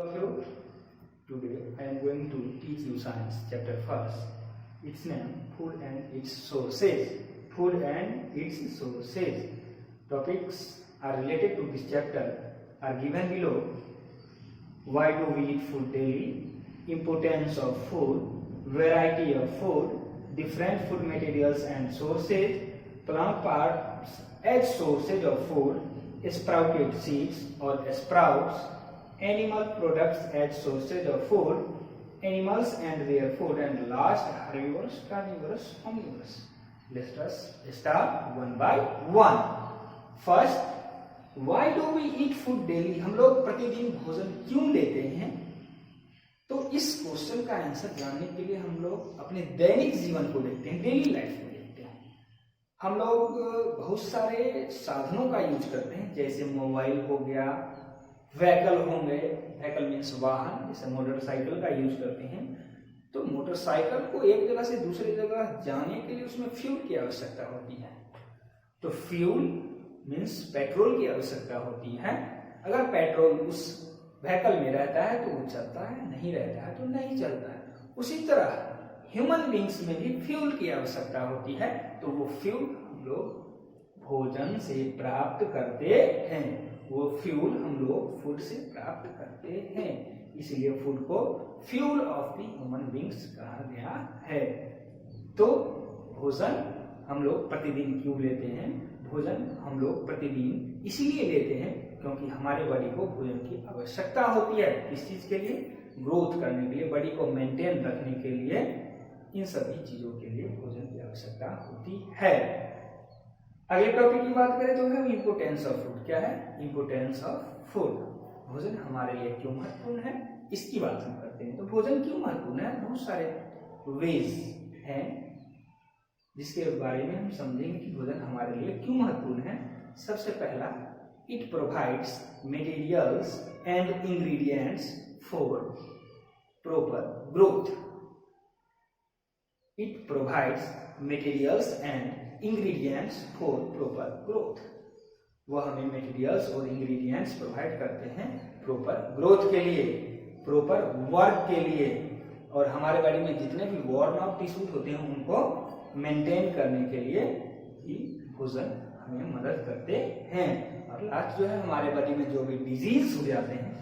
Hello, today I am going to teach you science chapter first. Its name food and its sources. Food and its sources. Topics are related to this chapter are given below. Why do we eat food daily? Importance of food, variety of food, different food materials and sources, plant parts as sources of food, sprouted seeds or sprouts, animal products as sources of food, animals and their food, and last herbivores, carnivores, omnivores. Let us start one by one. First, why do we eat food daily? हम लोग प्रतिदिन भोजन क्यों लेते हैं? तो इस question का आंसर जानने के लिए हम लोग अपने दैनिक जीवन को देखते हैं, डेली लाइफ को देखते हैं। हम लोग बहुत सारे साधनों का यूज करते हैं, जैसे मोबाइल हो गया, व्हीकल होंगे, व्हीकल मीन्स वाहन, जैसे मोटरसाइकिल का यूज करते हैं। तो मोटरसाइकिल को एक जगह से दूसरी जगह जाने के लिए उसमें फ्यूल की आवश्यकता होती है। तो फ्यूल मीन्स पेट्रोल की आवश्यकता होती है। अगर पेट्रोल उस व्हीकल में रहता है तो वो चलता है, नहीं रहता है तो नहीं चलता है। उसी तरह ह्यूमन बींग्स में भी फ्यूल की आवश्यकता होती है। तो वो फ्यूल हम लोग भोजन से प्राप्त करते हैं, वो फ्यूल हम लोग फूड से प्राप्त करते हैं, इसलिए फूड को fuel of the human beings कहा गया है। तो भोजन हम लोग प्रतिदिन क्यों लेते हैं? भोजन हम लोग प्रतिदिन इसलिए लेते हैं क्योंकि हमारे बॉडी को भोजन की आवश्यकता होती है। इस चीज के लिए, ग्रोथ करने के लिए, बॉडी को मेंटेन रखने के लिए, इन सभी चीजों के लिए भोजन की आवश्यकता होती है। अगले टॉपिक की बात करें तो है इंपोर्टेंस ऑफ फूड। क्या है इंपोर्टेंस ऑफ फूड? भोजन हमारे लिए क्यों महत्वपूर्ण है, इसकी बात हम करते हैं। तो भोजन क्यों महत्वपूर्ण है? बहुत सारे वेज हैं जिसके बारे में हम समझेंगे कि भोजन हमारे लिए क्यों महत्वपूर्ण है। सबसे पहला, it provides materials and ingredients for proper growth. It provides materials and ingredients for proper growth. वह हमें मटेरियल्स और इंग्रेडिएंट्स प्रोवाइड करते हैं प्रॉपर ग्रोथ के लिए, प्रॉपर वर्क के लिए, और हमारे बॉडी में जितने भी वॉर्न आउट टिश्यूज होते हैं उनको मेंटेन करने के लिए ही भोजन हमें मदद करते हैं। और लास्ट जो है, हमारे बॉडी में जो भी डिजीज हो जाते हैं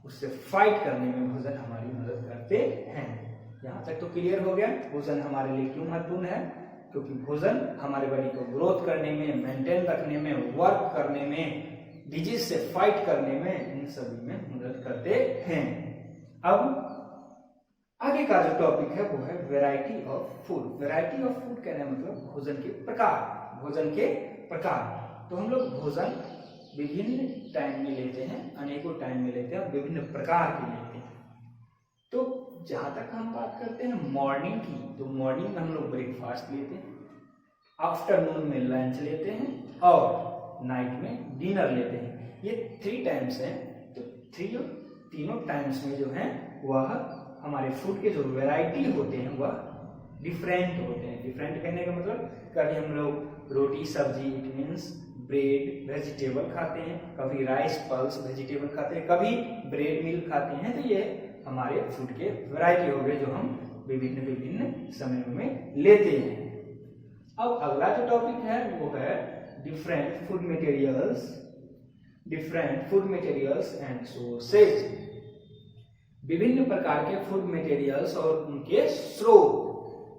उससे फाइट करने में भोजन हमारी मदद करते हैं। यहाँ तक तो क्लियर हो गया भोजन हमारे लिए क्यों महत्वपूर्ण है। क्योंकि भोजन हमारे बॉडी को ग्रोथ करने में, मेंटेन रखने में, वर्क करने में, डिजीज से फाइट करने में, इन सभी में मदद करते हैं। अब आगे का जो टॉपिक है वो है variety of food. Variety of food कहने मतलब भोजन के प्रकार, भोजन के प्रकार। तो हम लोग भोजन विभिन्न टाइम में लेते हैं, अनेकों टाइम में लेते हैं, विभिन्न प्रकार के लेते हैं। तो जहां तक हम बात करते हैं मॉर्निंग की, तो मॉर्निंग में हम लोग ब्रेकफास्ट लेते हैं, आफ्टरनून में लंच लेते हैं और नाइट में डिनर लेते हैं। ये 3 टाइम्स हैं। तो तीनों टाइम्स में जो है वह हमारे फूड के जो वैरायटी होते हैं वह डिफरेंट होते हैं। डिफरेंट कहने का मतलब, कभी हम लोग रोटी सब्जी, इट मीन्स ब्रेड वेजिटेबल खाते हैं, कभी राइस पल्स वेजिटेबल खाते हैं, कभी ब्रेड मिल्क खाते हैं। तो ये हमारे फूड के वैरायटी हो गए जो हम विभिन्न समयों में लेते हैं। अब अगला जो टॉपिक है वो है different food materials and sources. विभिन्न प्रकार के फूड मटेरियल्स और उनके स्रोत।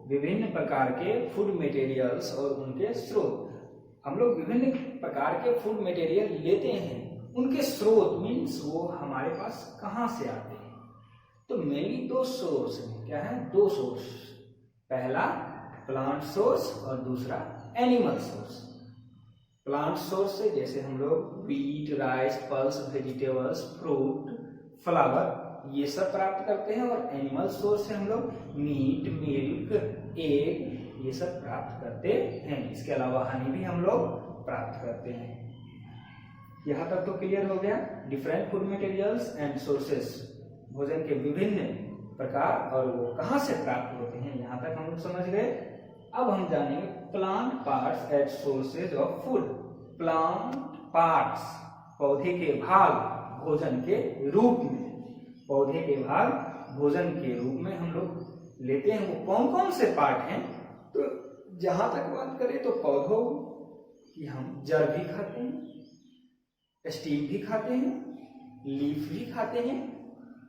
विभिन्न प्रकार के फूड मटेरियल्स और उनके स्रोत। हम लोग विभिन्न प्रकार के फूड मटेरियल लेते हैं, उनके स्रोत मीन्स वो हमारे पास कहां से आते हैं। तो मेनली 2 सोर्स हैं। क्या है? 2 सोर्स। पहला प्लांट सोर्स और दूसरा एनिमल सोर्स। प्लांट सोर्स से जैसे हम लोग wheat, rice, pulse, vegetables, fruit, flower ये सब प्राप्त करते हैं, और एनिमल सोर्स से हम लोग मीट, मिल्क, एग ये सब प्राप्त करते हैं। इसके अलावा हनी भी हम लोग प्राप्त करते हैं। यहाँ तक तो क्लियर हो गया different food materials and sources, भोजन के विभिन्न प्रकार और वो कहां से प्राप्त होते हैं। यहाँ तक हम लोग समझ गए। अब हम जानेंगे plant parts as sources of food. Plant parts, पौधे के भाग भोजन के रूप में। पौधे के भाग भोजन के रूप में हम लोग लेते हैं। वो कौन कौन से पार्ट हैं? तो जहां तक बात करें तो पौधों की हम जड़ भी खाते हैं, स्टीम भी खाते हैं, लीफ भी खाते हैं,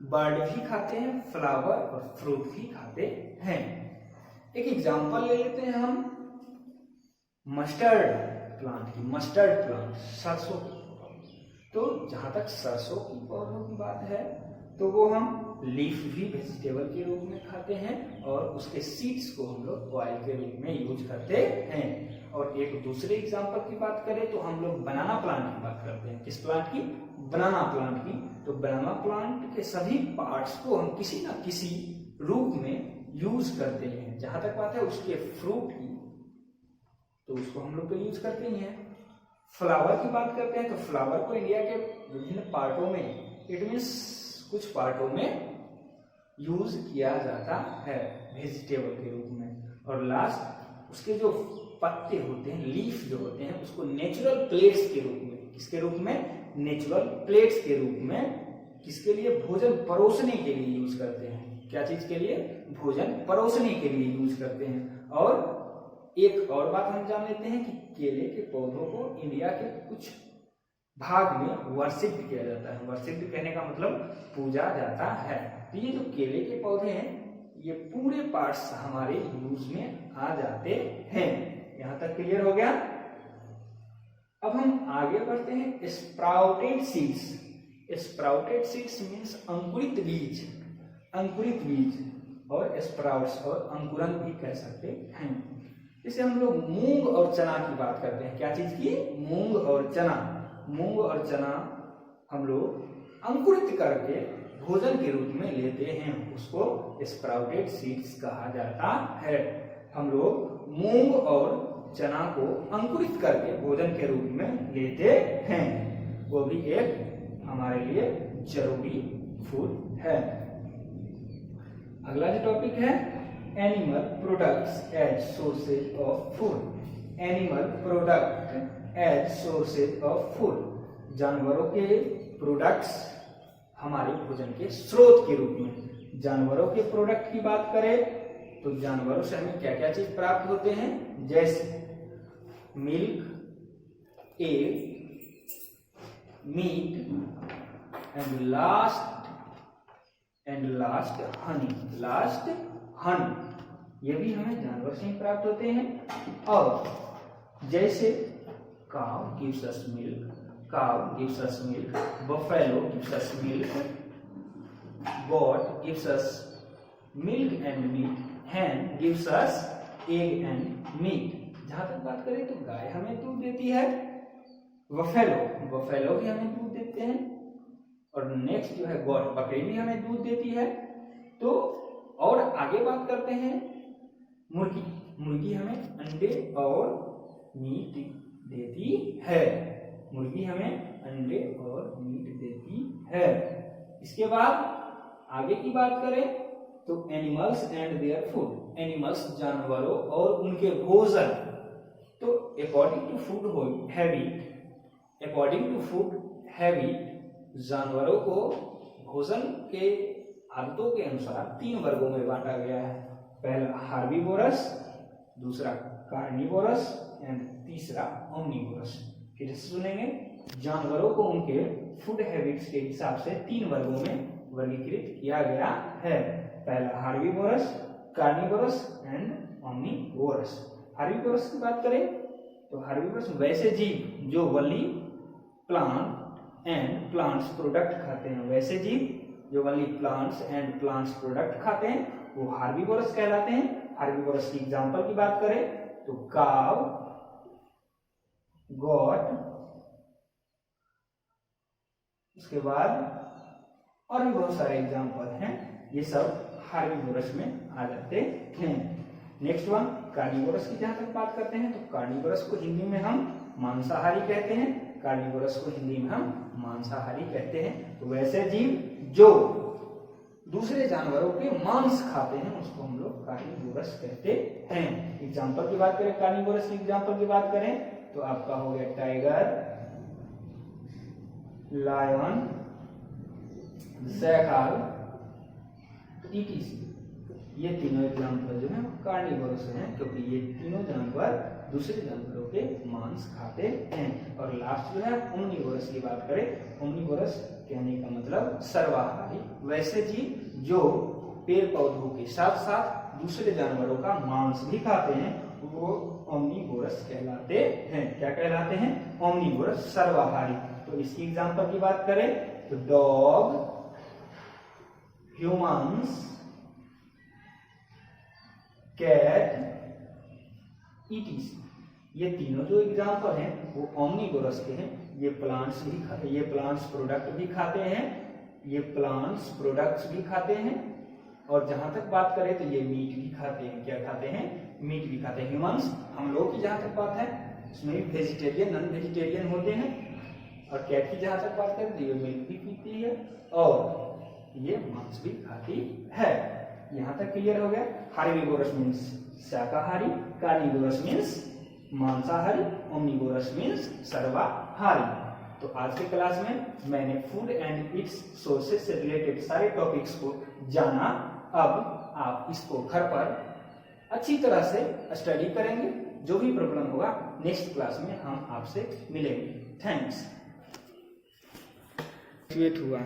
बर्ड भी खाते हैं, फ्लावर और फ्रूट भी खाते हैं। एक एग्जांपल ले लेते हैं हम मस्टर्ड प्लांट की। मस्टर्ड प्लांट सरसों की। तो जहां तक सरसों की पौधों की बात है तो वो हम लीफ भी वेजिटेबल के रूप में खाते हैं और उसके सीड्स को हम लोग ऑयल के रूप में यूज करते हैं। और एक दूसरे एग्जांपल की बात करें तो हम लोग बनाना प्लांट की बात करते हैं। किस प्लांट की? बनाना प्लांट की। तो बनाना प्लांट के सभी पार्ट्स को हम किसी ना किसी रूप में यूज करते हैं। जहां तक बात है उसके फ्रूट की तो उसको हम लोग तो यूज करते ही हैं। फ्लावर की बात करते हैं तो फ्लावर को इंडिया के विभिन्न पार्टों में, इट मीन्स कुछ पार्टों में यूज किया जाता है वेजिटेबल के रूप में। और लास्ट उसके जो पत्ते होते हैं, लीफ जो होते हैं, उसको नेचुरल प्लेट्स के रूप में, किसके रूप में? नेचुरल प्लेट्स के रूप में, किसके लिए? भोजन परोसने के लिए यूज करते हैं। क्या चीज के लिए? भोजन परोसने के लिए यूज करते हैं। और एक और बात हम जान लेते हैं कि केले के पौधों को इंडिया के कुछ भाग में वर्शिप किया जाता है। वर्शिप कहने का मतलब पूजा जाता है। तो ये जो केले के पौधे हैं ये पूरे पार्ट्स हमारे यूज में आ जाते हैं। यहां तक क्लियर हो गया? अब हम आगे बढ़ते हैं sprouted seeds. Sprouted seeds means अंकुरित बीज। अंकुरित बीज और स्प्राउट्स और अंकुरन भी कह सकते हैं। जैसे हम लोग मूंग और चना की बात करते हैं। क्या चीज की? मूंग और चना। मूंग और चना हम लोग अंकुरित करके भोजन के रूप में लेते हैं, उसको स्प्राउटेड सीड्स कहा जाता है। हम लोग मूंग और चना को अंकुरित करके भोजन के रूप में लेते हैं। वो भी एक हमारे लिए जरूरी फूड है। अगला जो टॉपिक है animal products as sources of food. Animal product as sources of food. जानवरों के प्रोडक्ट्स हमारे भोजन के स्रोत के रूप में। जानवरों के प्रोडक्ट की बात करें तो जानवरों से हमें क्या क्या चीज प्राप्त होते हैं? जैसे milk, egg, meat and last honey. Last honey ये भी हमें जानवर से ही प्राप्त होते हैं। और जैसे cow gives us milk, cow gives us milk, buffalo gives us milk, goat gives us milk and meat, hen gives us egg and meat। जहां तक बात करें तो गाय हमें दूध देती है, बफेलो भी हमें दूध देते हैं, और नेक्स्ट जो है गॉट, बकरी भी हमें दूध देती है। तो और आगे बात करते हैं मुर्गी हमें अंडे और मीट देती है। मुर्गी हमें अंडे और मीट देती है। इसके बाद आगे की बात करें तो animals and their food. Animals जानवरों और उनके भोजन। तो अकॉर्डिंग टू फूड हैबिट जानवरों को भोजन के आदतों के अनुसार 3 वर्गों में बांटा गया है। पहला हार्बीवोरस, दूसरा कार्निवोरस एंड तीसरा ओमनिवोरस। फिर से सुनेंगे, जानवरों को उनके फूड हैबिट्स के हिसाब से 3 वर्गों में वर्गीकृत किया गया है। पहला herbivores, carnivorous and omnivorous. Herbivores की बात करें तो हार्बीवोरस वैसे जीव जो only plant and plants product खाते हैं। वैसे जीव जो only plants and plants product खाते हैं वो हार्बीवोरस कहलाते हैं। हार्बीवोरस की एग्जांपल की बात करें तो काव, गॉट, उसके बाद और भी बहुत सारे एग्जांपल हैं, ये सब हार्बीवोरस में आ जाते हैं। नेक्स्ट वन कार्निवोरस की जहां तक बात करते हैं तो कार्निवोरस को हिंदी में हम मांसाहारी कहते हैं। कार्निवोरस को हिंदी में हम मांसाहारी कहते हैं। तो वैसे जीव जो दूसरे जानवरों के मांस खाते हैं उसको हम लोग कार्निवोरस कहते हैं। एग्जांपल की बात करें, कार्निवोरस की एग्जांपल की बात करें तो आपका हो गया टाइगर, लायन शाकाहार, ईटीसी। ये तीनों एग्जाम्पल जो है कार्निवोरस हैं, क्योंकि ये तीनों जानवर दूसरे जानवरों के मांस खाते हैं। और लास्ट जो है ओमनिवोरस की बात करें, ओमनिवोरस कहने का मतलब सर्वाहारी, वैसे जीव जो पेड़ पौधों के साथ साथ दूसरे जानवरों का मांस भी खाते हैं, वो ओमनिवोरस कहलाते हैं। क्या कहलाते हैं? ओमनिवोरस, सर्वाहारी। तो इसकी एग्जाम्पल की बात करें तो डॉग, ह्यूमंस, कैट, ईटीसी। ये तीनों जो एग्जाम्पल हैं वो ओमनिवोरस के हैं। ये प्लांट्स भी खाते, ये प्लांट्स प्रोडक्ट भी खाते हैं, ये प्लांट्स प्रोडक्ट्स भी खाते हैं। और जहां तक बात करें तो ये मीट भी खाते हैं। क्या खाते हैं? मीट भी खाते हैं। ह्यूमंस, हम लोग की जहां तक बात है उसमें वेजिटेरियन, नॉन वेजिटेरियन होते हैं। और कैट की जहां तक बात करें तो ये मिल्क भी पीती है और ये मांस भी खाती है। यहां तक क्लियर हो गया? हार्बिवोरस मीन्स शाकाहारी, कार्निवोरस मीन्स मांसाहारी, ओमनिवोरस मीन्स सर्वाहारी। तो आज के क्लास में मैंने फूड एंड इट्स सोर्सेज से रिलेटेड सारे टॉपिक्स को जाना। अब आप इसको घर पर अच्छी तरह से स्टडी करेंगे। जो भी प्रॉब्लम होगा नेक्स्ट क्लास में हम आपसे मिलेंगे। थैंक्स। हुआ